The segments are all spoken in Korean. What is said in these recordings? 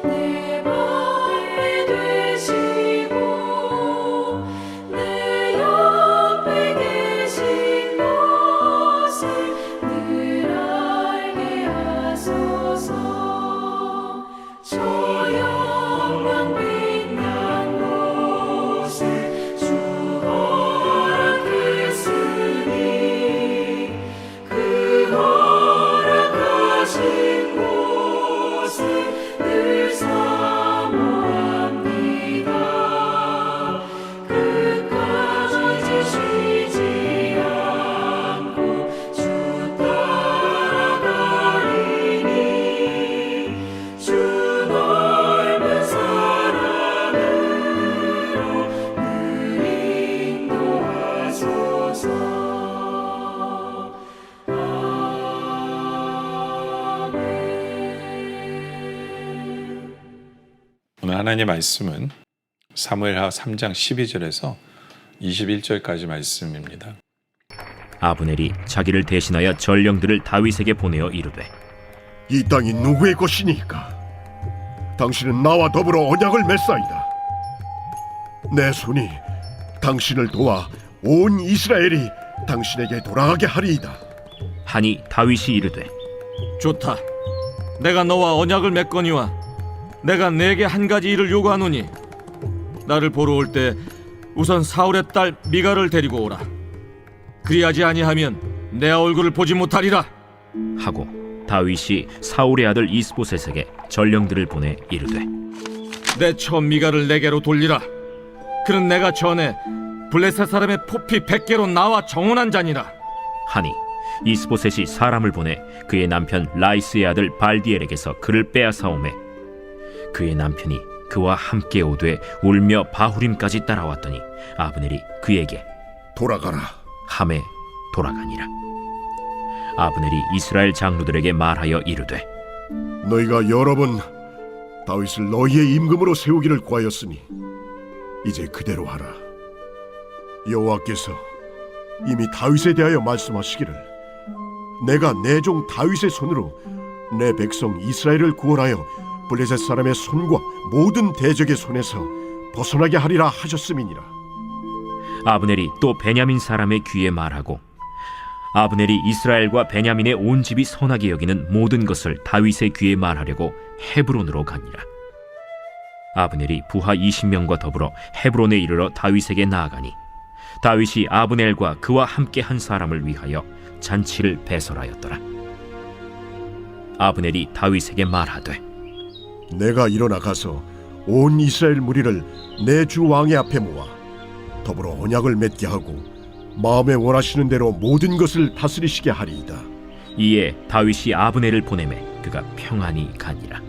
내 맘에 되시고 내 옆에 계신 것을 늘 알게 하소서. 저 영광 빛난 곳을 주 허락했으니 그 허락하신 곳을 늘 사모합니다. 끝까지 쉬지 않고 주 따라가리니 주 넓은 사랑으로 늘 인도하소서. 오늘 하나님의 말씀은 사무엘하 3장 12절에서 21절까지 말씀입니다. 아브넬이 자기를 대신하여 전령들을 다윗에게 보내어 이르되 이 땅이 누구의 것이니까? 당신은 나와 더불어 언약을 맺사이다. 내 손이 당신을 도와 온 이스라엘이 당신에게 돌아가게 하리이다. 하니 다윗이 이르되 좋다. 내가 너와 언약을 맺거니와 내가 내게 한 가지 일을 요구하노니 나를 보러 올 때 우선 사울의 딸 미갈을 데리고 오라. 그리하지 아니하면 내 얼굴을 보지 못하리라. 하고 다윗이 사울의 아들 이스보셋에게 전령들을 보내 이르되 내 처 미갈을 내게로 돌리라. 그는 내가 전에 블레셋 사람의 포피 100개로 나와 정언한 자니라. 하니 이스보셋이 사람을 보내 그의 남편 라이스의 아들 발디엘에게서 그를 빼앗아오매 그의 남편이 그와 함께 오되 울며 바후림까지 따라왔더니 아브넬이 그에게 돌아가라. 함에 돌아가니라. 아브넬이 이스라엘 장로들에게 말하여 이르되 너희가 여러 번 다윗을 너희의 임금으로 세우기를 구하였으니 이제 그대로 하라. 여호와께서 이미 다윗에 대하여 말씀하시기를 내가 내 종 다윗의 손으로 내 백성 이스라엘을 구원하여 블레셋 사람의 손과 모든 대적의 손에서 벗어나게 하리라 하셨음이니라. 아브넬이 또 베냐민 사람의 귀에 말하고 아브넬이 이스라엘과 베냐민의 온 집이 선하게 여기는 모든 것을 다윗의 귀에 말하려고 헤브론으로 가니라. 아브넬이 부하 20명과 더불어 헤브론에 이르러 다윗에게 나아가니 다윗이 아브넬과 그와 함께 한 사람을 위하여 잔치를 배설하였더라. 아브넬이 다윗에게 말하되 내가 일어나 가서 온 이스라엘 무리를 내 주 왕의 앞에 모아 더불어 언약을 맺게 하고 마음에 원하시는 대로 모든 것을 다스리시게 하리이다. 이에 다윗이 아브넬을 보내매 그가 평안히 가니라.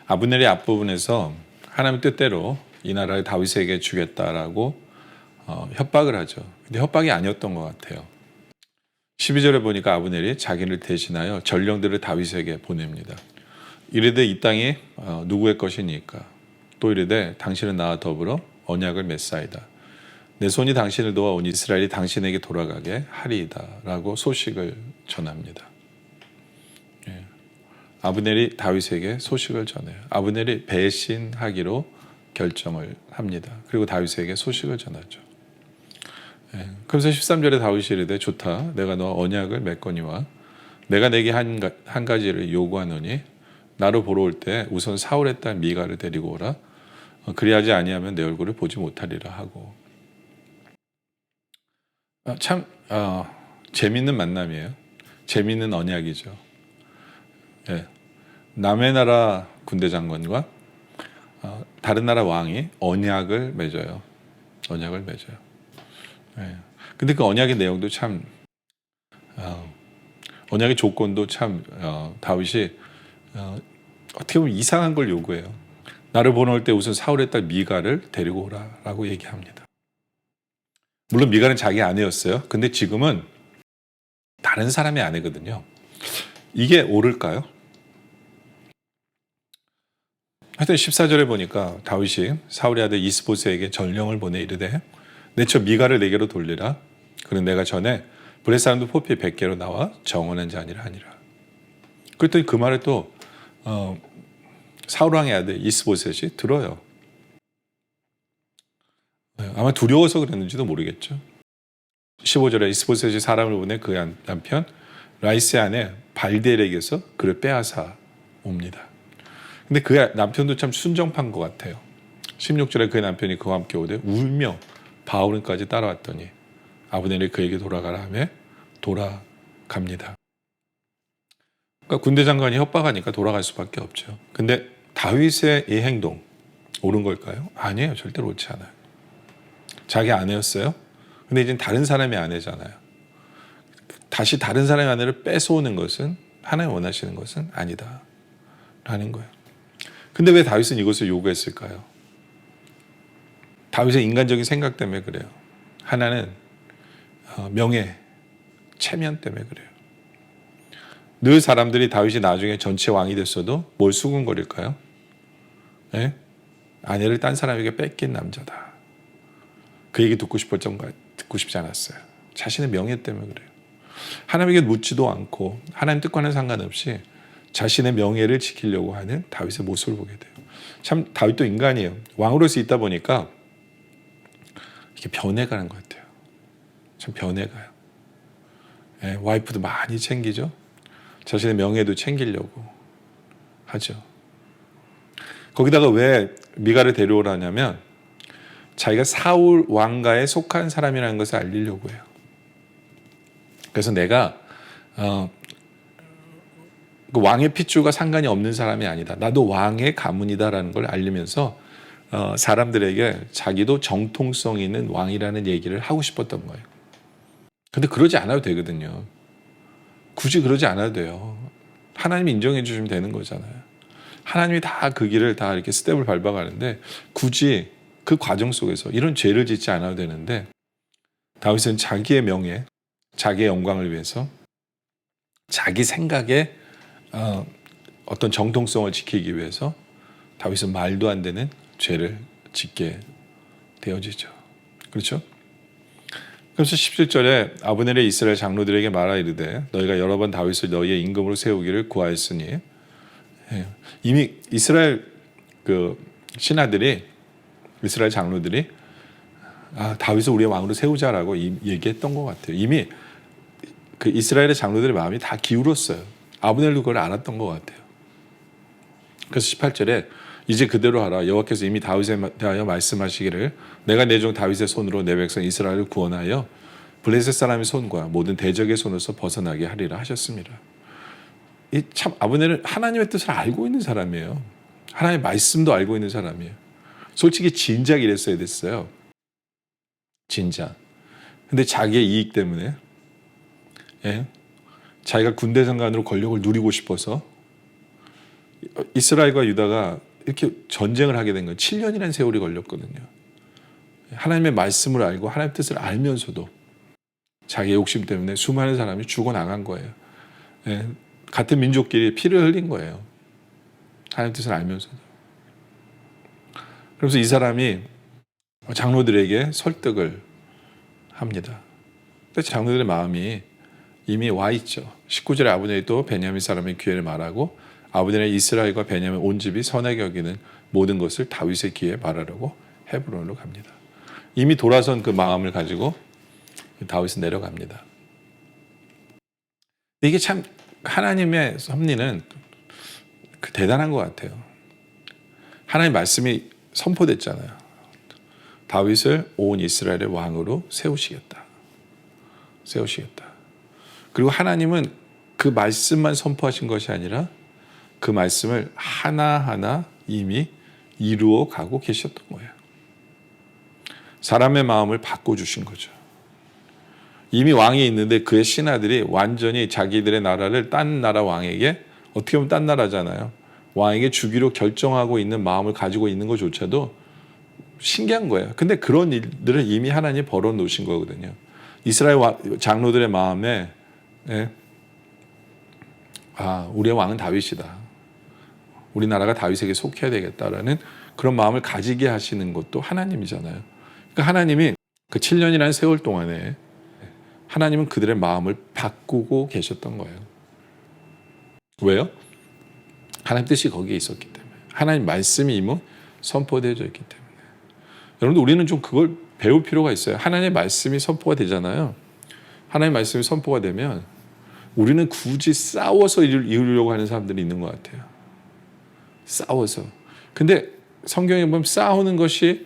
아브넬의 앞부분에서 하나님 뜻대로 이 나라를 다윗에게 주겠다라고 협박을 하죠. 근데 협박이 아니었던 것 같아요. 12절에 보니까 아브넬이 자기를 대신하여 전령들을 다윗에게 보냅니다. 이르되 이 땅이 누구의 것이니까? 또 이르되 당신은 나와 더불어 언약을 맺사이다. 내 손이 당신을 도와 온 이스라엘이 당신에게 돌아가게 하리이다 라고 소식을 전합니다. 예. 아브넬이 다윗에게 소식을 전해요. 아브넬이 배신하기로 결정을 합니다. 그리고 다윗에게 소식을 전하죠. 예. 그래서 13절에 다윗이 이르되 좋다. 내가 너와 언약을 맺거니와 내가 내게 한 가지를 요구하노니 나를 보러 올 때 우선 사울의 딸 미갈을 데리고 오라. 그리하지 아니하면 내 얼굴을 보지 못하리라 하고. 참 재밌는 만남이에요. 재밌는 언약이죠. 예. 남의 나라 군대 장관과 다른 나라 왕이 언약을 맺어요. 언약을 맺어요. 예. 근데 그 언약의 내용도 참 언약의 조건도 참 다윗이 어떻게 보면 이상한 걸 요구해요. 나를 보러 올 때 우선 사울의 딸 미갈을 데리고 오라라고 얘기합니다. 물론 미갈은 자기 아내였어요. 근데 지금은 다른 사람의 아내거든요. 이게 옳을까요? 하여튼 14절에 보니까 다윗이 사울의 아들 이스보스에게 전령을 보내 이르되 내 처 미갈을 내게로 돌리라. 그는 내가 전에 블레셋 사람들 포피 100개로 나와 정언한 자 아니라 하니라. 그랬더니 그 말을 또 사울 왕의 아들 이스보셋이 들어요. 아마 두려워서 그랬는지도 모르겠죠. 15절에 이스보셋이 사람을 보내 그 남편 라이스의 아내 발델에게서 그를 빼앗아 옵니다. 근데 그 남편도 참 순정파인 것 같아요. 16절에 그의 남편이 그와 함께 오되 울며 바울은까지 따라왔더니 아브넬이 그에게 돌아가라 하며 돌아갑니다. 그러니까 군대 장관이 협박하니까 돌아갈 수밖에 없죠. 근데 다윗의 이 행동 옳은 걸까요? 아니에요. 절대로 옳지 않아요. 자기 아내였어요. 근데 이제 다른 사람의 아내잖아요. 다시 다른 사람의 아내를 뺏어오는 것은 하나님 원하시는 것은 아니다 라는 거예요. 근데 왜 다윗은 이것을 요구했을까요? 다윗의 인간적인 생각 때문에 그래요. 하나는 명예, 체면 때문에 그래요. 늘 사람들이 다윗이 나중에 전체 왕이 됐어도 뭘 수군거릴까요? 네? 아내를 딴 사람에게 뺏긴 남자다. 그 얘기 듣고 싶지 않았어요. 자신의 명예 때문에 그래요. 하나님에게 묻지도 않고 하나님 뜻과는 상관없이 자신의 명예를 지키려고 하는 다윗의 모습을 보게 돼요. 참 다윗도 인간이에요. 왕으로서 있다 보니까 이렇게 변해가는 것 같아요. 참 변해가요. 예, 와이프도 많이 챙기죠. 자신의 명예도 챙기려고 하죠. 거기다가 왜 미가를 데려오라냐면 자기가 사울 왕가에 속한 사람이라는 것을 알리려고 해요. 그래서 내가 그 왕의 핏줄과 상관이 없는 사람이 아니다. 나도 왕의 가문이다라는 걸 알리면서 사람들에게 자기도 정통성 있는 왕이라는 얘기를 하고 싶었던 거예요. 근데 그러지 않아도 되거든요. 굳이 그러지 않아도 돼요. 하나님이 인정해 주시면 되는 거잖아요. 하나님이 다 그 길을 다 이렇게 스텝을 밟아가는데 굳이 그 과정 속에서 이런 죄를 짓지 않아도 되는데 다윗은 자기의 명예, 자기의 영광을 위해서 자기 생각에 어떤 정통성을 지키기 위해서 다윗은 말도 안 되는 죄를 짓게 되어지죠. 그렇죠? 그래서 17절에 아브넬의 이스라엘 장로들에게 말하 이르되 너희가 여러 번 다윗을 너희의 임금으로 세우기를 구하였으니 이미 이스라엘 그 신하들이 이스라엘 장로들이 다윗을 우리의 왕으로 세우자라고 얘기했던 것 같아요. 이미 그 이스라엘의 장로들의 마음이 다 기울었어요. 아브넬도 그걸 알았던 것 같아요. 그래서 18절에 이제 그대로 하라. 여호와께서 이미 다윗에 대하여 말씀하시기를 내가 내 종 다윗의 손으로 내 백성 이스라엘을 구원하여 블레셋 사람의 손과 모든 대적의 손에서 벗어나게 하리라 하셨습니다. 이 참 아브넬은 하나님의 뜻을 알고 있는 사람이에요. 하나님의 말씀도 알고 있는 사람이에요. 솔직히 진작 이랬어야 됐어요. 진작. 근데 자기의 이익 때문에 자기가 군대 장관으로 권력을 누리고 싶어서 이스라엘과 유다가 이렇게 전쟁을 하게 된 거예요. 7년이라는 세월이 걸렸거든요. 하나님의 말씀을 알고 하나님의 뜻을 알면서도 자기의 욕심 때문에 수많은 사람이 죽어나간 거예요. 같은 민족끼리 피를 흘린 거예요. 하나님의 뜻을 알면서도. 그래서 이 사람이 장로들에게 설득을 합니다. 근데 장로들의 마음이 이미 와 있죠. 19절에 아브넬이 또 베냐민 사람의 기회를 말하고 아브넬의 이스라엘과 베냐민 온 집이 선하게 여기는 모든 것을 다윗의 귀에 말하려고 헤브론으로 갑니다. 이미 돌아선 그 마음을 가지고 다윗은 내려갑니다. 이게 참 하나님의 섭리는 대단한 것 같아요. 하나님의 말씀이 선포됐잖아요. 다윗을 온 이스라엘의 왕으로 세우시겠다. 그리고 하나님은 그 말씀만 선포하신 것이 아니라 그 말씀을 하나하나 이미 이루어 가고 계셨던 거예요. 사람의 마음을 바꿔주신 거죠. 이미 왕이 있는데 그의 신하들이 완전히 자기들의 나라를 딴 나라 왕에게, 어떻게 보면 딴 나라잖아요. 왕에게 주기로 결정하고 있는 마음을 가지고 있는 것조차도 신기한 거예요. 근데 그런 일들을 이미 하나님이 벌어놓으신 거거든요. 이스라엘 장로들의 마음에 우리의 왕은 다윗이다. 우리나라가 다윗에게 속해야 되겠다라는 그런 마음을 가지게 하시는 것도 하나님이잖아요. 그러니까 하나님이 그 7년이라는 세월 동안에 하나님은 그들의 마음을 바꾸고 계셨던 거예요. 왜요? 하나님 뜻이 거기에 있었기 때문에, 하나님 말씀이 이미 선포되어져 있기 때문에. 여러분들, 우리는 좀 그걸 배울 필요가 있어요. 하나님의 말씀이 선포가 되잖아요. 하나님의 말씀이 선포가 되면 우리는 굳이 싸워서 이루려고 하는 사람들이 있는 것 같아요. 싸워서. 근데 성경에 보면 싸우는 것이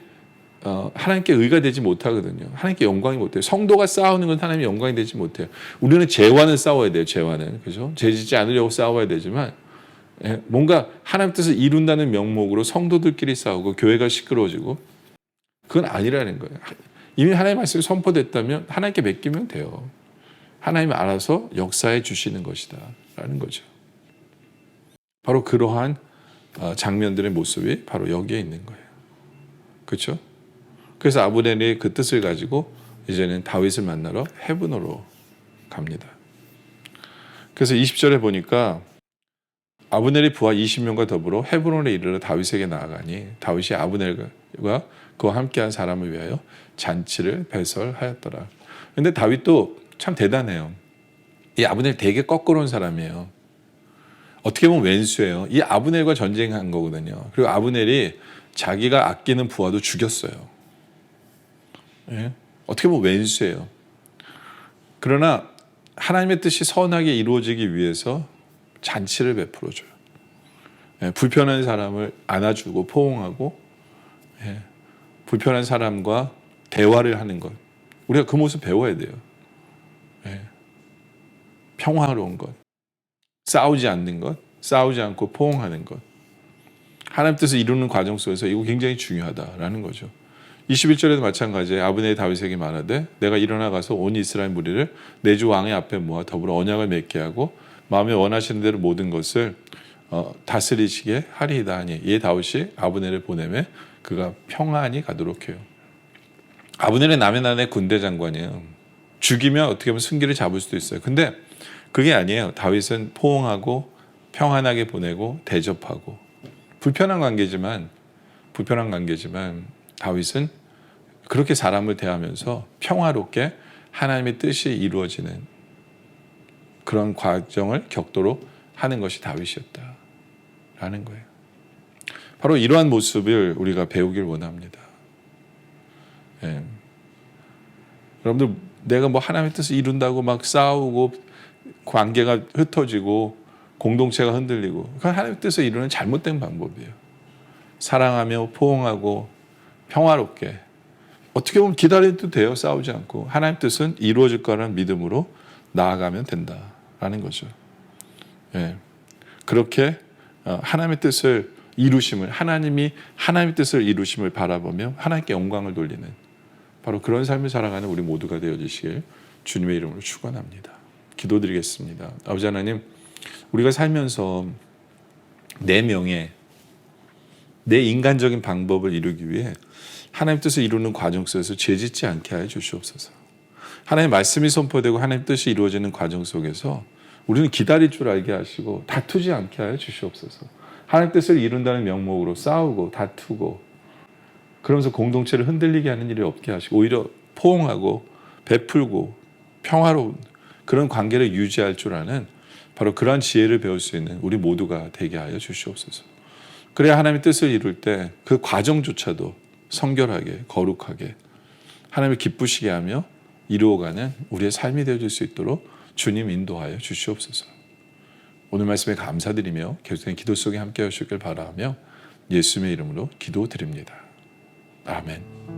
하나님께 의가 되지 못하거든요. 하나님께 영광이 못해요. 성도가 싸우는 건 하나님의 영광이 되지 못해요. 우리는 죄와는 싸워야 돼요. 죄와는. 그죠? 죄 짓지 않으려고 싸워야 되지만, 뭔가 하나님 뜻을 이룬다는 명목으로 성도들끼리 싸우고 교회가 시끄러워지고, 그건 아니라는 거예요. 이미 하나님의 말씀이 선포됐다면 하나님께 맡기면 돼요. 하나님이 알아서 역사해 주시는 것이다 라는 거죠. 바로 그러한 장면들의 모습이 바로 여기에 있는 거예요. 그렇죠? 그래서 아브넬이 그 뜻을 가지고 이제는 다윗을 만나러 헤브론으로 갑니다. 그래서 20절에 보니까 아브넬이 부하 20명과 더불어 헤브론에 이르러 다윗에게 나아가니 다윗이 아브넬과 그와 함께한 사람을 위하여 잔치를 배설하였더라. 근데 다윗도 참 대단해요. 이 아브넬 되게 거꾸로운 사람이에요. 어떻게 보면 왼수예요. 이 아브넬과 전쟁한 거거든요. 그리고 아브넬이 자기가 아끼는 부하도 죽였어요. 예? 어떻게 보면 왼수예요. 그러나 하나님의 뜻이 선하게 이루어지기 위해서 잔치를 베풀어줘요. 예, 불편한 사람을 안아주고 포옹하고, 예, 불편한 사람과 대화를 하는 것. 우리가 그 모습 배워야 돼요. 예, 평화로운 것, 싸우지 않는 것, 싸우지 않고 포옹하는 것. 하나님 뜻을 이루는 과정 속에서 이거 굉장히 중요하다라는 거죠. 21절에도 마찬가지에 아브넬이 다윗에게 말하되 내가 일어나 가서 온 이스라엘 무리를 내 주 왕의 앞에 모아 더불어 언약을 맺게 하고 마음에 원하시는 대로 모든 것을 다스리시게 하리이다 하니, 이에 다윗이 아브넬을 보내매 그가 평안히 가도록 해요. 아브넬은 남의 나라의 군대 장관이에요. 죽이면 어떻게 보면 승기를 잡을 수도 있어요. 근데 그게 아니에요. 다윗은 포옹하고 평안하게 보내고 대접하고, 불편한 관계지만 다윗은 그렇게 사람을 대하면서 평화롭게 하나님의 뜻이 이루어지는 그런 과정을 격도로 하는 것이 다윗이었다라는 거예요. 바로 이러한 모습을 우리가 배우길 원합니다. 예. 여러분들, 내가 뭐 하나님의 뜻을 이룬다고 막 싸우고 관계가 흩어지고 공동체가 흔들리고, 그건 하나님의 뜻을 이루는 잘못된 방법이에요. 사랑하며 포옹하고 평화롭게, 어떻게 보면 기다려도 돼요. 싸우지 않고. 하나님의 뜻은 이루어질 거라는 믿음으로 나아가면 된다라는 거죠. 예. 그렇게 하나님의 뜻을 이루심을, 하나님이 하나님의 뜻을 이루심을 바라보며 하나님께 영광을 돌리는 바로 그런 삶을 살아가는 우리 모두가 되어주시길 주님의 이름으로 축원합니다. 기도드리겠습니다. 아버지 하나님, 우리가 살면서 내 명예, 내 인간적인 방법을 이루기 위해 하나님 뜻을 이루는 과정 속에서 죄짓지 않게 하여 주시옵소서. 하나님의 말씀이 선포되고 하나님 뜻이 이루어지는 과정 속에서 우리는 기다릴 줄 알게 하시고 다투지 않게 하여 주시옵소서. 하나님 뜻을 이룬다는 명목으로 싸우고 다투고 그러면서 공동체를 흔들리게 하는 일이 없게 하시고 오히려 포옹하고 베풀고 평화로운 그런 관계를 유지할 줄 아는 바로 그러한 지혜를 배울 수 있는 우리 모두가 되게 하여 주시옵소서. 그래야 하나님의 뜻을 이룰 때 그 과정조차도 성결하게 거룩하게 하나님을 기쁘시게 하며 이루어가는 우리의 삶이 되어줄 수 있도록 주님 인도하여 주시옵소서. 오늘 말씀에 감사드리며 계속된 기도 속에 함께 하시길 바라며 예수님의 이름으로 기도드립니다. 아멘.